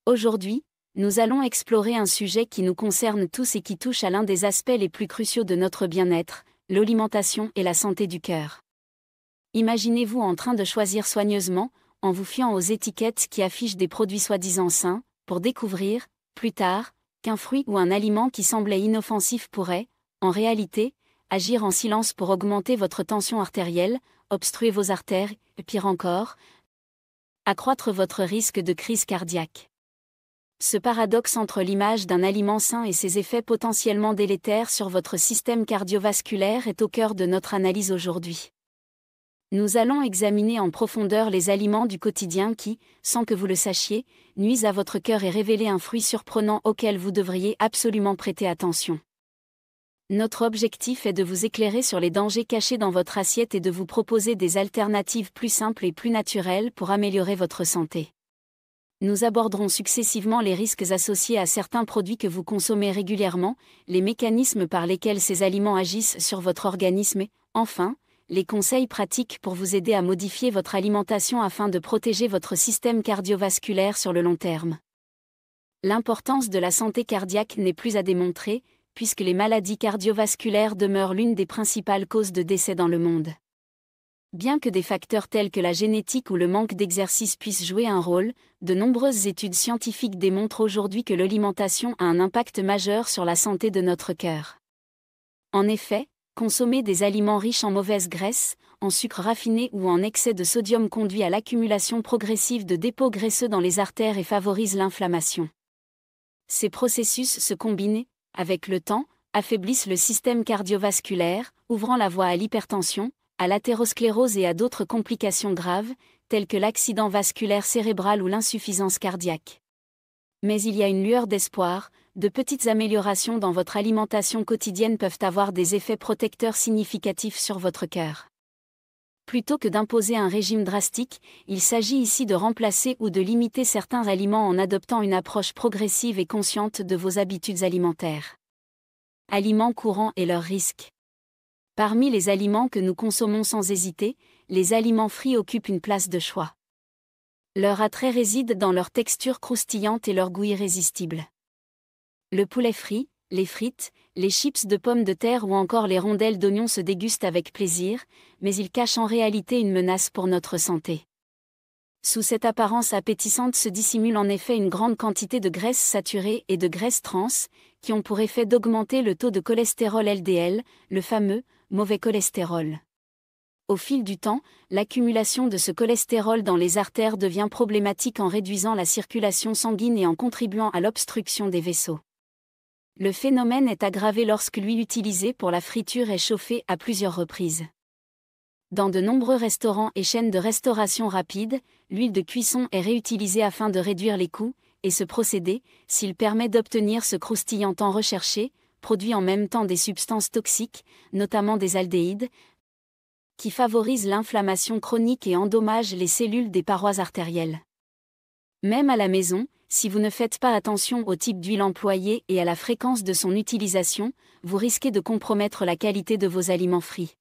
Aujourd'hui, nous allons explorer un sujet qui nous concerne tous et qui touche à l'un des aspects les plus cruciaux de notre bien-être, l'alimentation et la santé du cœur. Imaginez-vous en train de choisir soigneusement, en vous fiant aux étiquettes qui affichent des produits soi-disant sains, pour découvrir, plus tard, qu'un fruit ou un aliment qui semblait inoffensif pourrait, en réalité, agir en silence pour augmenter votre tension artérielle, obstruer vos artères, et pire encore, accroître votre risque de crise cardiaque. Ce paradoxe entre l'image d'un aliment sain et ses effets potentiellement délétères sur votre système cardiovasculaire est au cœur de notre analyse aujourd'hui. Nous allons examiner en profondeur les aliments du quotidien qui, sans que vous le sachiez, nuisent à votre cœur et révéler un fruit surprenant auquel vous devriez absolument prêter attention. Notre objectif est de vous éclairer sur les dangers cachés dans votre assiette et de vous proposer des alternatives plus simples et plus naturelles pour améliorer votre santé. Nous aborderons successivement les risques associés à certains produits que vous consommez régulièrement, les mécanismes par lesquels ces aliments agissent sur votre organisme et, enfin, les conseils pratiques pour vous aider à modifier votre alimentation afin de protéger votre système cardiovasculaire sur le long terme. L'importance de la santé cardiaque n'est plus à démontrer, puisque les maladies cardiovasculaires demeurent l'une des principales causes de décès dans le monde. Bien que des facteurs tels que la génétique ou le manque d'exercice puissent jouer un rôle, de nombreuses études scientifiques démontrent aujourd'hui que l'alimentation a un impact majeur sur la santé de notre cœur. En effet, consommer des aliments riches en mauvaises graisses, en sucre raffiné ou en excès de sodium conduit à l'accumulation progressive de dépôts graisseux dans les artères et favorise l'inflammation. Ces processus se combinent, avec le temps, affaiblissent le système cardiovasculaire, ouvrant la voie à l'hypertension, à l'athérosclérose et à d'autres complications graves, telles que l'accident vasculaire cérébral ou l'insuffisance cardiaque. Mais il y a une lueur d'espoir, de petites améliorations dans votre alimentation quotidienne peuvent avoir des effets protecteurs significatifs sur votre cœur. Plutôt que d'imposer un régime drastique, il s'agit ici de remplacer ou de limiter certains aliments en adoptant une approche progressive et consciente de vos habitudes alimentaires. Aliments courants et leurs risques. Parmi les aliments que nous consommons sans hésiter, les aliments frits occupent une place de choix. Leur attrait réside dans leur texture croustillante et leur goût irrésistible. Le poulet frit, les frites, les chips de pommes de terre ou encore les rondelles d'oignons se dégustent avec plaisir, mais ils cachent en réalité une menace pour notre santé. Sous cette apparence appétissante se dissimule en effet une grande quantité de graisses saturées et de graisses trans, qui ont pour effet d'augmenter le taux de cholestérol LDL, le fameux mauvais cholestérol. Au fil du temps, l'accumulation de ce cholestérol dans les artères devient problématique en réduisant la circulation sanguine et en contribuant à l'obstruction des vaisseaux. Le phénomène est aggravé lorsque l'huile utilisée pour la friture est chauffée à plusieurs reprises. Dans de nombreux restaurants et chaînes de restauration rapide, l'huile de cuisson est réutilisée afin de réduire les coûts, et ce procédé, s'il permet d'obtenir ce croustillant tant recherché, produit en même temps des substances toxiques, notamment des aldéhydes, qui favorisent l'inflammation chronique et endommagent les cellules des parois artérielles. Même à la maison, si vous ne faites pas attention au type d'huile employée et à la fréquence de son utilisation, vous risquez de compromettre la qualité de vos aliments frits.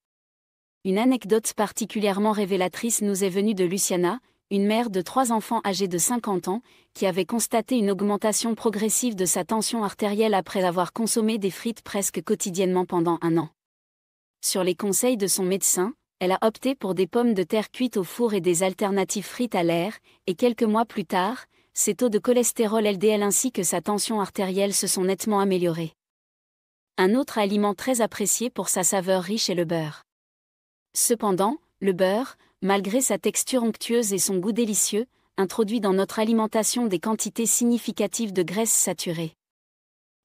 Une anecdote particulièrement révélatrice nous est venue de Luciana, une mère de 3 enfants âgés de 50 ans, qui avait constaté une augmentation progressive de sa tension artérielle après avoir consommé des frites presque quotidiennement pendant 1 an. Sur les conseils de son médecin, elle a opté pour des pommes de terre cuites au four et des alternatives frites à l'air, et quelques mois plus tard, ses taux de cholestérol LDL ainsi que sa tension artérielle se sont nettement améliorés. Un autre aliment très apprécié pour sa saveur riche est le beurre. Cependant, le beurre, malgré sa texture onctueuse et son goût délicieux, introduit dans notre alimentation des quantités significatives de graisses saturées.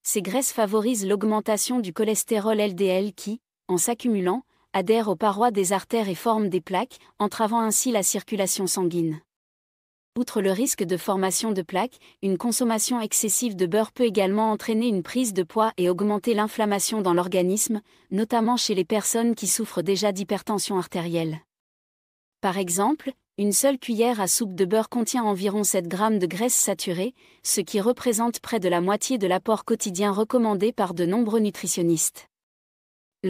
Ces graisses favorisent l'augmentation du cholestérol LDL qui, en s'accumulant, adhère aux parois des artères et forme des plaques, entravant ainsi la circulation sanguine. Outre le risque de formation de plaques, une consommation excessive de beurre peut également entraîner une prise de poids et augmenter l'inflammation dans l'organisme, notamment chez les personnes qui souffrent déjà d'hypertension artérielle. Par exemple, une seule cuillère à soupe de beurre contient environ 7 grammes de graisse saturée, ce qui représente près de la moitié de l'apport quotidien recommandé par de nombreux nutritionnistes.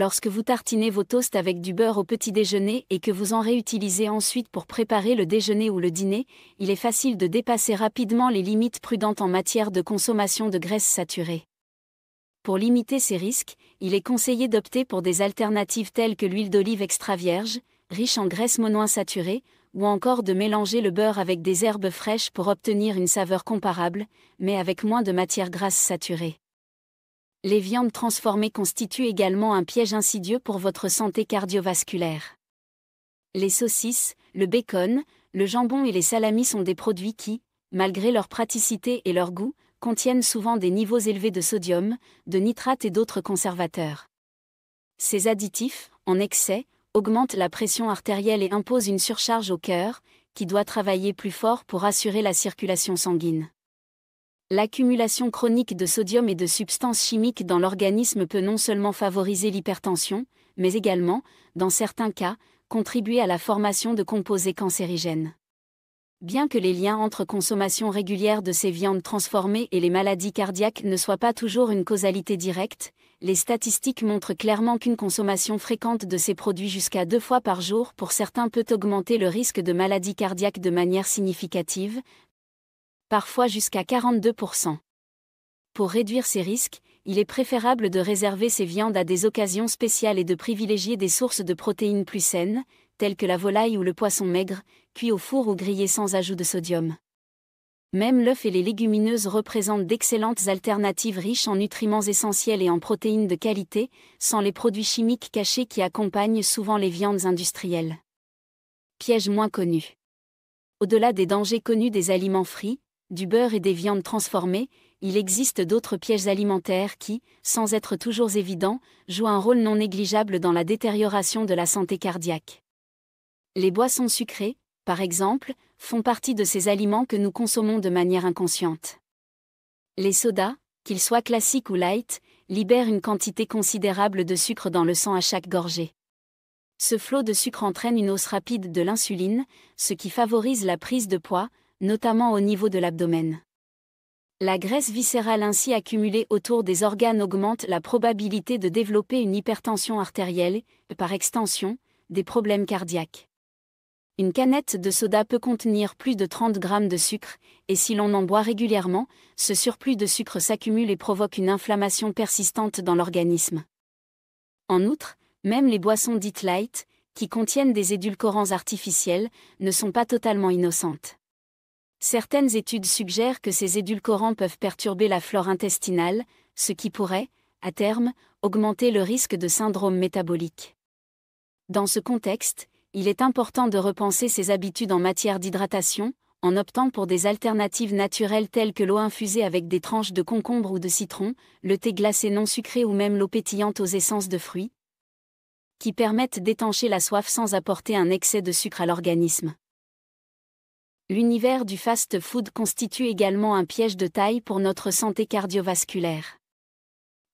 Lorsque vous tartinez vos toasts avec du beurre au petit déjeuner et que vous en réutilisez ensuite pour préparer le déjeuner ou le dîner, il est facile de dépasser rapidement les limites prudentes en matière de consommation de graisses saturées. Pour limiter ces risques, il est conseillé d'opter pour des alternatives telles que l'huile d'olive extra vierge, riche en graisses monoinsaturées, ou encore de mélanger le beurre avec des herbes fraîches pour obtenir une saveur comparable, mais avec moins de matières grasses saturées. Les viandes transformées constituent également un piège insidieux pour votre santé cardiovasculaire. Les saucisses, le bacon, le jambon et les salamis sont des produits qui, malgré leur praticité et leur goût, contiennent souvent des niveaux élevés de sodium, de nitrate et d'autres conservateurs. Ces additifs, en excès, augmentent la pression artérielle et imposent une surcharge au cœur, qui doit travailler plus fort pour assurer la circulation sanguine. L'accumulation chronique de sodium et de substances chimiques dans l'organisme peut non seulement favoriser l'hypertension, mais également, dans certains cas, contribuer à la formation de composés cancérigènes. Bien que les liens entre consommation régulière de ces viandes transformées et les maladies cardiaques ne soient pas toujours une causalité directe, les statistiques montrent clairement qu'une consommation fréquente de ces produits jusqu'à 2 fois par jour pour certains peut augmenter le risque de maladie cardiaque de manière significative, parfois jusqu'à 42%. Pour réduire ces risques, il est préférable de réserver ces viandes à des occasions spéciales et de privilégier des sources de protéines plus saines, telles que la volaille ou le poisson maigre, cuits au four ou grillés sans ajout de sodium. Même l'œuf et les légumineuses représentent d'excellentes alternatives riches en nutriments essentiels et en protéines de qualité, sans les produits chimiques cachés qui accompagnent souvent les viandes industrielles. Pièges moins connus. Au-delà des dangers connus des aliments frits, du beurre et des viandes transformées, il existe d'autres pièges alimentaires qui, sans être toujours évidents, jouent un rôle non négligeable dans la détérioration de la santé cardiaque. Les boissons sucrées, par exemple, font partie de ces aliments que nous consommons de manière inconsciente. Les sodas, qu'ils soient classiques ou light, libèrent une quantité considérable de sucre dans le sang à chaque gorgée. Ce flot de sucre entraîne une hausse rapide de l'insuline, ce qui favorise la prise de poids, notamment au niveau de l'abdomen. La graisse viscérale ainsi accumulée autour des organes augmente la probabilité de développer une hypertension artérielle et, par extension, des problèmes cardiaques. Une canette de soda peut contenir plus de 30 grammes de sucre, et si l'on en boit régulièrement, ce surplus de sucre s'accumule et provoque une inflammation persistante dans l'organisme. En outre, même les boissons dites light, qui contiennent des édulcorants artificiels, ne sont pas totalement innocentes. Certaines études suggèrent que ces édulcorants peuvent perturber la flore intestinale, ce qui pourrait, à terme, augmenter le risque de syndrome métabolique. Dans ce contexte, il est important de repenser ses habitudes en matière d'hydratation, en optant pour des alternatives naturelles telles que l'eau infusée avec des tranches de concombre ou de citron, le thé glacé non sucré ou même l'eau pétillante aux essences de fruits, qui permettent d'étancher la soif sans apporter un excès de sucre à l'organisme. L'univers du fast-food constitue également un piège de taille pour notre santé cardiovasculaire.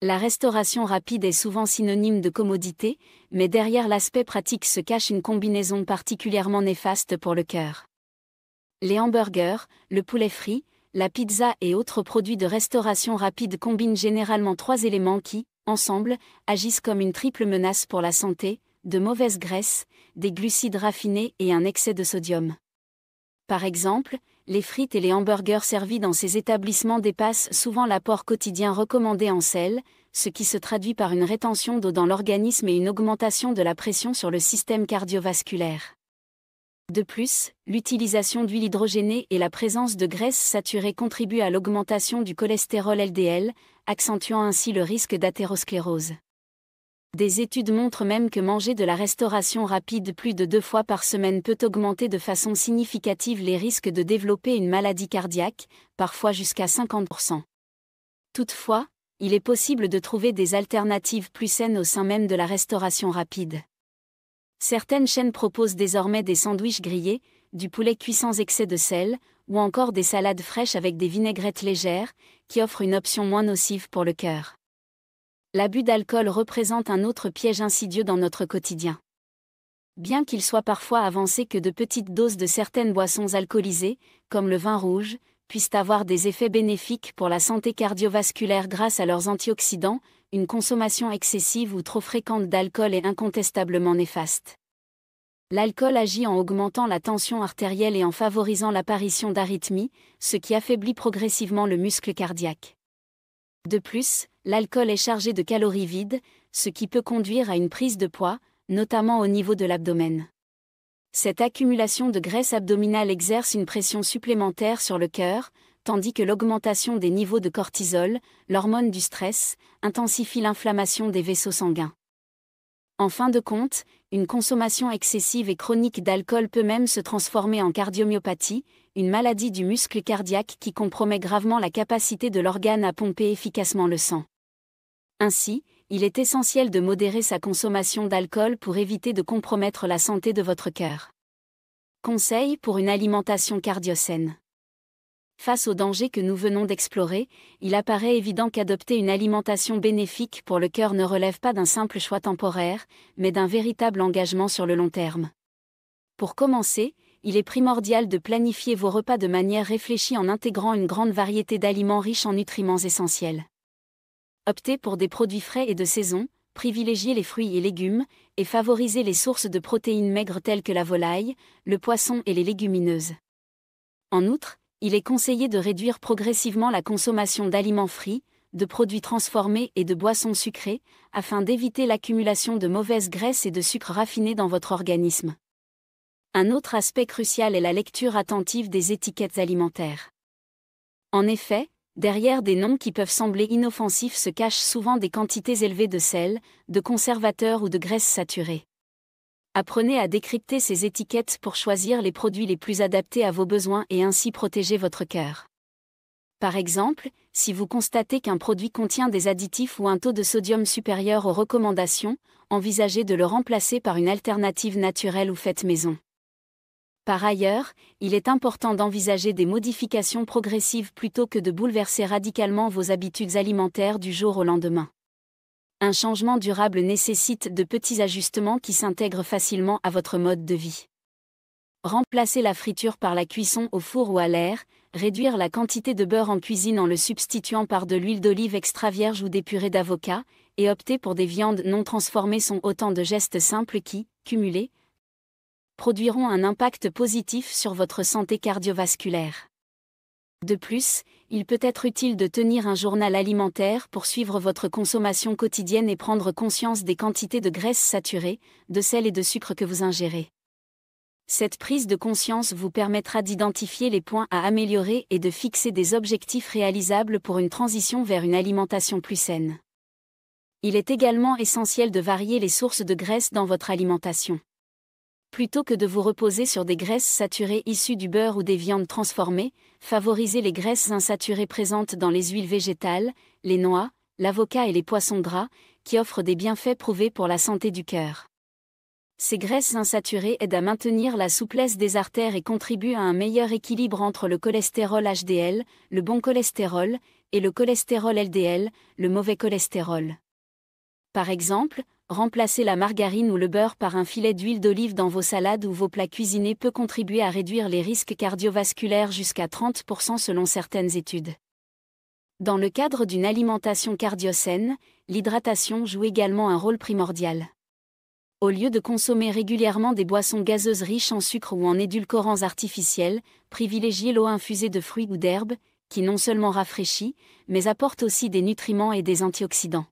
La restauration rapide est souvent synonyme de commodité, mais derrière l'aspect pratique se cache une combinaison particulièrement néfaste pour le cœur. Les hamburgers, le poulet frit, la pizza et autres produits de restauration rapide combinent généralement 3 éléments qui, ensemble, agissent comme une triple menace pour la santé: de mauvaises graisses, des glucides raffinés et un excès de sodium. Par exemple, les frites et les hamburgers servis dans ces établissements dépassent souvent l'apport quotidien recommandé en sel, ce qui se traduit par une rétention d'eau dans l'organisme et une augmentation de la pression sur le système cardiovasculaire. De plus, l'utilisation d'huile hydrogénée et la présence de graisses saturées contribuent à l'augmentation du cholestérol LDL, accentuant ainsi le risque d'athérosclérose. Des études montrent même que manger de la restauration rapide plus de 2 fois par semaine peut augmenter de façon significative les risques de développer une maladie cardiaque, parfois jusqu'à 50%. Toutefois, il est possible de trouver des alternatives plus saines au sein même de la restauration rapide. Certaines chaînes proposent désormais des sandwichs grillés, du poulet cuit sans excès de sel, ou encore des salades fraîches avec des vinaigrettes légères, qui offrent une option moins nocive pour le cœur. L'abus d'alcool représente un autre piège insidieux dans notre quotidien. Bien qu'il soit parfois avancé que de petites doses de certaines boissons alcoolisées, comme le vin rouge, puissent avoir des effets bénéfiques pour la santé cardiovasculaire grâce à leurs antioxydants, une consommation excessive ou trop fréquente d'alcool est incontestablement néfaste. L'alcool agit en augmentant la tension artérielle et en favorisant l'apparition d'arythmies, ce qui affaiblit progressivement le muscle cardiaque. De plus, l'alcool est chargé de calories vides, ce qui peut conduire à une prise de poids, notamment au niveau de l'abdomen. Cette accumulation de graisse abdominale exerce une pression supplémentaire sur le cœur, tandis que l'augmentation des niveaux de cortisol, l'hormone du stress, intensifie l'inflammation des vaisseaux sanguins. En fin de compte, une consommation excessive et chronique d'alcool peut même se transformer en cardiomyopathie, une maladie du muscle cardiaque qui compromet gravement la capacité de l'organe à pomper efficacement le sang. Ainsi, il est essentiel de modérer sa consommation d'alcool pour éviter de compromettre la santé de votre cœur. Conseils pour une alimentation cardio-saine. Face aux dangers que nous venons d'explorer, il apparaît évident qu'adopter une alimentation bénéfique pour le cœur ne relève pas d'un simple choix temporaire, mais d'un véritable engagement sur le long terme. Pour commencer, il est primordial de planifier vos repas de manière réfléchie en intégrant une grande variété d'aliments riches en nutriments essentiels. Optez pour des produits frais et de saison, privilégiez les fruits et légumes, et favorisez les sources de protéines maigres telles que la volaille, le poisson et les légumineuses. En outre, il est conseillé de réduire progressivement la consommation d'aliments frits, de produits transformés et de boissons sucrées, afin d'éviter l'accumulation de mauvaises graisses et de sucres raffinés dans votre organisme. Un autre aspect crucial est la lecture attentive des étiquettes alimentaires. En effet, derrière des noms qui peuvent sembler inoffensifs se cachent souvent des quantités élevées de sel, de conservateurs ou de graisses saturées. Apprenez à décrypter ces étiquettes pour choisir les produits les plus adaptés à vos besoins et ainsi protéger votre cœur. Par exemple, si vous constatez qu'un produit contient des additifs ou un taux de sodium supérieur aux recommandations, envisagez de le remplacer par une alternative naturelle ou faite maison. Par ailleurs, il est important d'envisager des modifications progressives plutôt que de bouleverser radicalement vos habitudes alimentaires du jour au lendemain. Un changement durable nécessite de petits ajustements qui s'intègrent facilement à votre mode de vie. Remplacez la friture par la cuisson au four ou à l'air, réduire la quantité de beurre en cuisine en le substituant par de l'huile d'olive extra vierge ou des purées d'avocat, et opter pour des viandes non transformées sont autant de gestes simples qui, cumulés, produiront un impact positif sur votre santé cardiovasculaire. De plus, il peut être utile de tenir un journal alimentaire pour suivre votre consommation quotidienne et prendre conscience des quantités de graisses saturées, de sel et de sucre que vous ingérez. Cette prise de conscience vous permettra d'identifier les points à améliorer et de fixer des objectifs réalisables pour une transition vers une alimentation plus saine. Il est également essentiel de varier les sources de graisse dans votre alimentation. Plutôt que de vous reposer sur des graisses saturées issues du beurre ou des viandes transformées, favorisez les graisses insaturées présentes dans les huiles végétales, les noix, l'avocat et les poissons gras, qui offrent des bienfaits prouvés pour la santé du cœur. Ces graisses insaturées aident à maintenir la souplesse des artères et contribuent à un meilleur équilibre entre le cholestérol HDL, le bon cholestérol, et le cholestérol LDL, le mauvais cholestérol. Par exemple, remplacer la margarine ou le beurre par un filet d'huile d'olive dans vos salades ou vos plats cuisinés peut contribuer à réduire les risques cardiovasculaires jusqu'à 30% selon certaines études. Dans le cadre d'une alimentation cardio-saine, l'hydratation joue également un rôle primordial. Au lieu de consommer régulièrement des boissons gazeuses riches en sucre ou en édulcorants artificiels, privilégiez l'eau infusée de fruits ou d'herbes, qui non seulement rafraîchit, mais apporte aussi des nutriments et des antioxydants.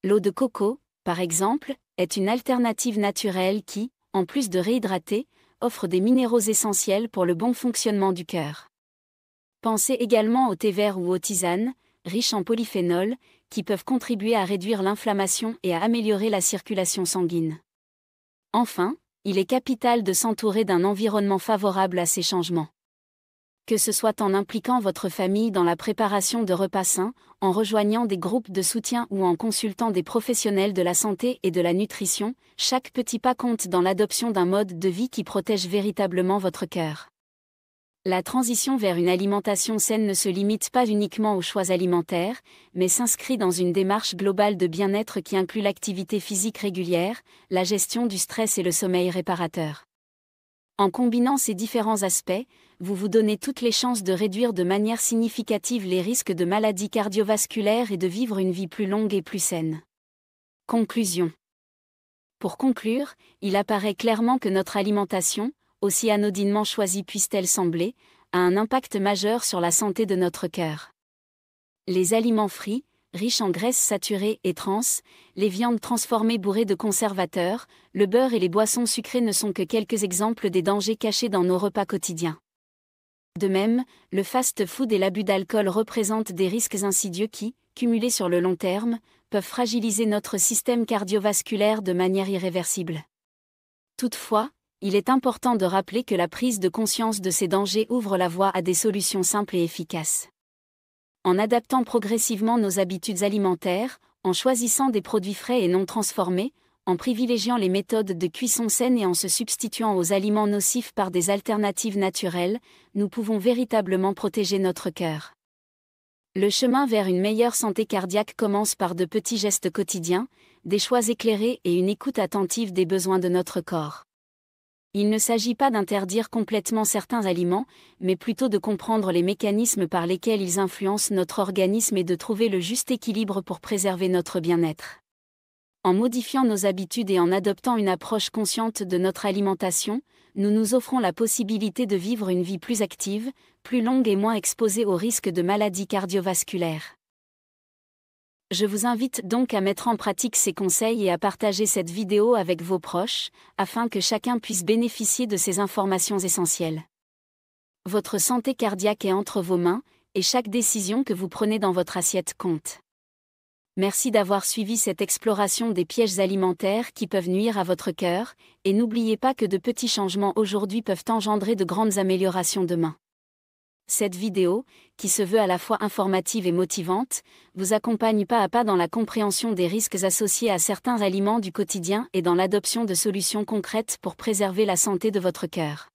L'eau de coco, par exemple, est une alternative naturelle qui, en plus de réhydrater, offre des minéraux essentiels pour le bon fonctionnement du cœur. Pensez également au thé vert ou aux tisanes, riches en polyphénols, qui peuvent contribuer à réduire l'inflammation et à améliorer la circulation sanguine. Enfin, il est capital de s'entourer d'un environnement favorable à ces changements. Que ce soit en impliquant votre famille dans la préparation de repas sains, en rejoignant des groupes de soutien ou en consultant des professionnels de la santé et de la nutrition, chaque petit pas compte dans l'adoption d'un mode de vie qui protège véritablement votre cœur. La transition vers une alimentation saine ne se limite pas uniquement aux choix alimentaires, mais s'inscrit dans une démarche globale de bien-être qui inclut l'activité physique régulière, la gestion du stress et le sommeil réparateur. En combinant ces différents aspects, vous vous donnez toutes les chances de réduire de manière significative les risques de maladies cardiovasculaires et de vivre une vie plus longue et plus saine. Conclusion. Pour conclure, il apparaît clairement que notre alimentation, aussi anodinement choisie puisse-t-elle sembler, a un impact majeur sur la santé de notre cœur. Les aliments frits, riches en graisses saturées et trans, les viandes transformées bourrées de conservateurs, le beurre et les boissons sucrées ne sont que quelques exemples des dangers cachés dans nos repas quotidiens. De même, le fast-food et l'abus d'alcool représentent des risques insidieux qui, cumulés sur le long terme, peuvent fragiliser notre système cardiovasculaire de manière irréversible. Toutefois, il est important de rappeler que la prise de conscience de ces dangers ouvre la voie à des solutions simples et efficaces. En adaptant progressivement nos habitudes alimentaires, en choisissant des produits frais et non transformés, en privilégiant les méthodes de cuisson saines et en se substituant aux aliments nocifs par des alternatives naturelles, nous pouvons véritablement protéger notre cœur. Le chemin vers une meilleure santé cardiaque commence par de petits gestes quotidiens, des choix éclairés et une écoute attentive des besoins de notre corps. Il ne s'agit pas d'interdire complètement certains aliments, mais plutôt de comprendre les mécanismes par lesquels ils influencent notre organisme et de trouver le juste équilibre pour préserver notre bien-être. En modifiant nos habitudes et en adoptant une approche consciente de notre alimentation, nous nous offrons la possibilité de vivre une vie plus active, plus longue et moins exposée aux risques de maladies cardiovasculaires. Je vous invite donc à mettre en pratique ces conseils et à partager cette vidéo avec vos proches, afin que chacun puisse bénéficier de ces informations essentielles. Votre santé cardiaque est entre vos mains, et chaque décision que vous prenez dans votre assiette compte. Merci d'avoir suivi cette exploration des pièges alimentaires qui peuvent nuire à votre cœur, et n'oubliez pas que de petits changements aujourd'hui peuvent engendrer de grandes améliorations demain. Cette vidéo, qui se veut à la fois informative et motivante, vous accompagne pas à pas dans la compréhension des risques associés à certains aliments du quotidien et dans l'adoption de solutions concrètes pour préserver la santé de votre cœur.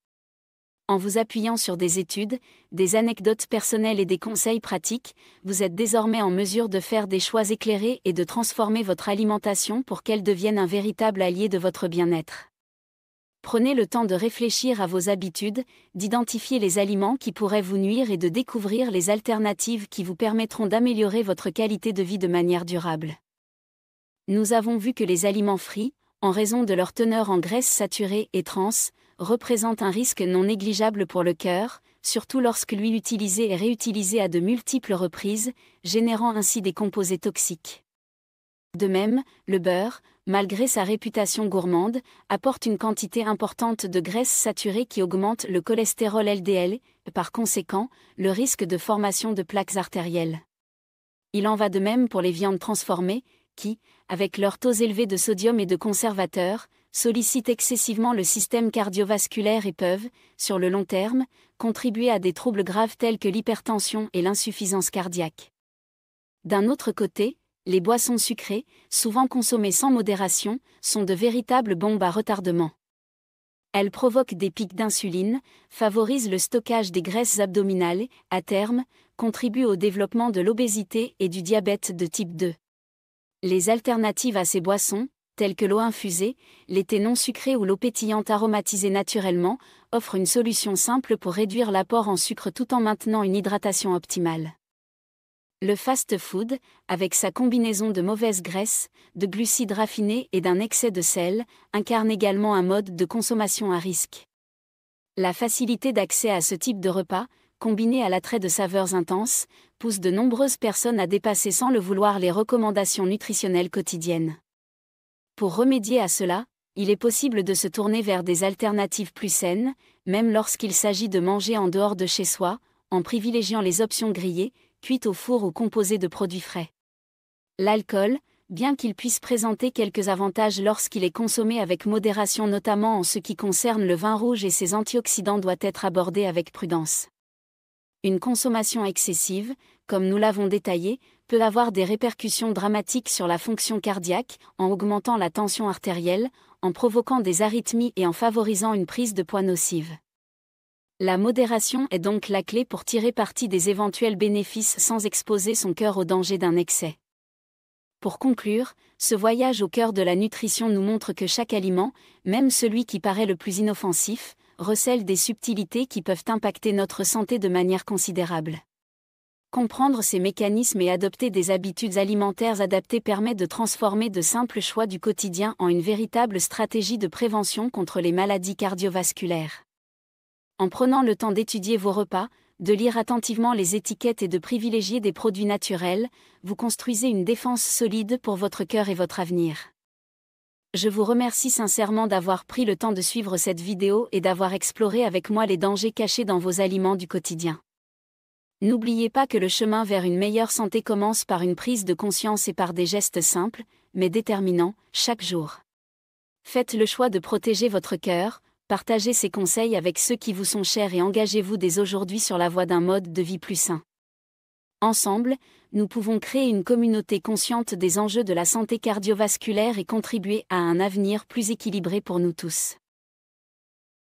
En vous appuyant sur des études, des anecdotes personnelles et des conseils pratiques, vous êtes désormais en mesure de faire des choix éclairés et de transformer votre alimentation pour qu'elle devienne un véritable allié de votre bien-être. Prenez le temps de réfléchir à vos habitudes, d'identifier les aliments qui pourraient vous nuire et de découvrir les alternatives qui vous permettront d'améliorer votre qualité de vie de manière durable. Nous avons vu que les aliments frits, en raison de leur teneur en graisses saturées et trans, représentent un risque non négligeable pour le cœur, surtout lorsque l'huile utilisée est réutilisée à de multiples reprises, générant ainsi des composés toxiques. De même, le beurre, malgré sa réputation gourmande, apporte une quantité importante de graisses saturées qui augmente le cholestérol LDL, et par conséquent, le risque de formation de plaques artérielles. Il en va de même pour les viandes transformées, qui, avec leurs taux élevés de sodium et de conservateurs, sollicitent excessivement le système cardiovasculaire et peuvent, sur le long terme, contribuer à des troubles graves tels que l'hypertension et l'insuffisance cardiaque. D'un autre côté, les boissons sucrées, souvent consommées sans modération, sont de véritables bombes à retardement. Elles provoquent des pics d'insuline, favorisent le stockage des graisses abdominales et, à terme, contribuent au développement de l'obésité et du diabète de type 2. Les alternatives à ces boissons, telles que l'eau infusée, les thés non sucrés ou l'eau pétillante aromatisée naturellement, offrent une solution simple pour réduire l'apport en sucre tout en maintenant une hydratation optimale. Le fast-food, avec sa combinaison de mauvaises graisses, de glucides raffinés et d'un excès de sel, incarne également un mode de consommation à risque. La facilité d'accès à ce type de repas, combinée à l'attrait de saveurs intenses, pousse de nombreuses personnes à dépasser sans le vouloir les recommandations nutritionnelles quotidiennes. Pour remédier à cela, il est possible de se tourner vers des alternatives plus saines, même lorsqu'il s'agit de manger en dehors de chez soi, en privilégiant les options grillées, cuites au four ou composées de produits frais. L'alcool, bien qu'il puisse présenter quelques avantages lorsqu'il est consommé avec modération notamment en ce qui concerne le vin rouge et ses antioxydants, doit être abordé avec prudence. Une consommation excessive, comme nous l'avons détaillé, peut avoir des répercussions dramatiques sur la fonction cardiaque, en augmentant la tension artérielle, en provoquant des arythmies et en favorisant une prise de poids nocive. La modération est donc la clé pour tirer parti des éventuels bénéfices sans exposer son cœur au danger d'un excès. Pour conclure, ce voyage au cœur de la nutrition nous montre que chaque aliment, même celui qui paraît le plus inoffensif, recèle des subtilités qui peuvent impacter notre santé de manière considérable. Comprendre ces mécanismes et adopter des habitudes alimentaires adaptées permet de transformer de simples choix du quotidien en une véritable stratégie de prévention contre les maladies cardiovasculaires. En prenant le temps d'étudier vos repas, de lire attentivement les étiquettes et de privilégier des produits naturels, vous construisez une défense solide pour votre cœur et votre avenir. Je vous remercie sincèrement d'avoir pris le temps de suivre cette vidéo et d'avoir exploré avec moi les dangers cachés dans vos aliments du quotidien. N'oubliez pas que le chemin vers une meilleure santé commence par une prise de conscience et par des gestes simples, mais déterminants, chaque jour. Faites le choix de protéger votre cœur, partagez ces conseils avec ceux qui vous sont chers et engagez-vous dès aujourd'hui sur la voie d'un mode de vie plus sain. Ensemble, nous pouvons créer une communauté consciente des enjeux de la santé cardiovasculaire et contribuer à un avenir plus équilibré pour nous tous.